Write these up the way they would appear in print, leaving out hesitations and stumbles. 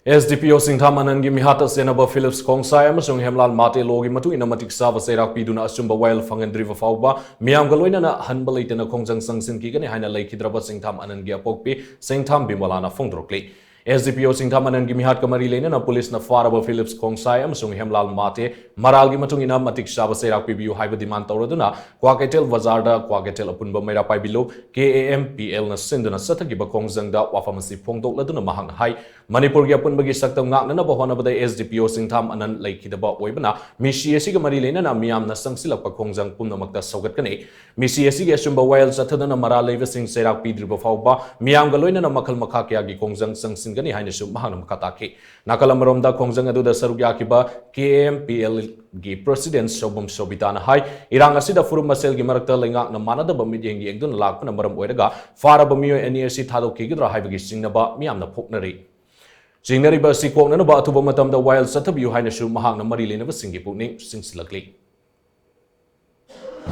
SDPO Chingtham Anand Meehat chennaba Philips Khongsai amasung Hemlal Mate logi matung ina matik chaba cheirak piduna Achumba Wayel Phanghandriba Phaoba Meeyam Loinana hanba leitana Khongjang changshinkhigani haina leikhidraba Chingtham Anand Apokpi Chingtham Bimola phongdorakli SDPO Chingtham Anand Meehat kamari leina police na faraba Philips Khongsai amasung Hemlal Mate maral gi matung ina matik chaba cheirak pibiu haiba demand tawraduna kwaketel bazarda kwaketel apunba meira paibilo KAMPL na sinduna sathagiba Khongjang da wafamasi phongdokladuna mahang hai Manipuri apunbagi saktam ngakna bahonabada SDPO Chingtham Anand leikhidraba oibana misi asiga mari leina Meeyam na sangsilakpa Khongjang punamakta saugatkani misi asiga Achumba Wayel chathadana maral leiba sing cheirak Phanghandriba Phaoba Meeyam loinana makhal makha kya gi Khongjang changsingani haina su mahana makataki nakalamromda Khongjang aduda saruk yakiba KAMPL gi president Sobam Sobitana hai irang asida furum masel gi marakta lengak na manadaba midyengi engdun lakpana maram oiraga faraba miyo NESC thadokigidra haibagi singnaba Meeyam na phoknari Jingnariba sikok na ba atuba matamda Wayel sathabiu haina su mahang na mari lenaba singi pukning singsilakli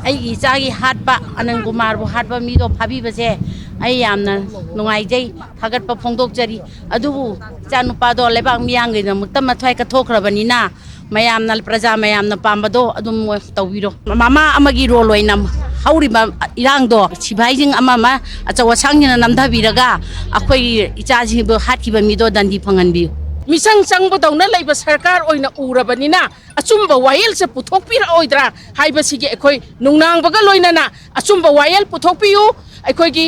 ai chagi hatpa Anand Kumar bu hatpa mi do phabi base ai yamna nungai jai thagat pa phongdok jari adubu chanupa do lebak miyang na mutam mathai ka thokrabani na mayam nal praja mayam na pambado adum tawiro mama amagi ro loinam hauriba irang do sibai amama achawa sangina namdhabiraga akhoi ichaji bu hatkiba mi do dandi phanganbi misang changbo dawna leiba sarkar oina urabanina Achumba Wayel se puthokpira oidra haibasigi ekhoi nungnang baga loinana Achumba Wayel puthokpiu ekhoi gi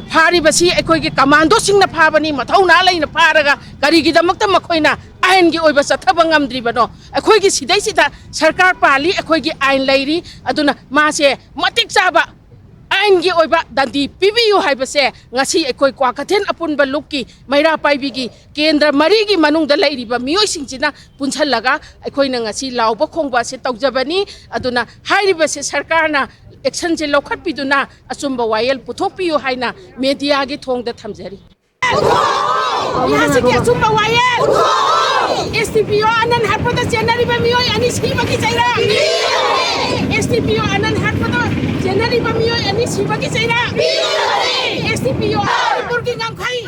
phari basi ekhoi gi commando singna phabani mathauna leina pharaga karigi damakta makhoina ain gi oiba chathaba ngamdribano ekhoi gi sidai sida sarkar pali ekhoi gi ain leiri aduna mase matik chaba ain gi oiba dandi pibiu haibase ngasi ekhoi kwakathen apunba lukki maira paibigi kendra marigi manungda leiriba miyoi singchina punchalaga ekhoi na ngasi lawba khongba se tawjabani aduna hairiba se sarkarna action je lokhat piduna Achumba Wayel puthokpiu haina media gi thongda thamjari yasiki Achumba Wayel SDPO Anand harpada chennaba miyoi ani sibagi chaira SDPO Anand harpada chennaba miyoi ani sibagi chaira SDPO Manipuri ngamkhai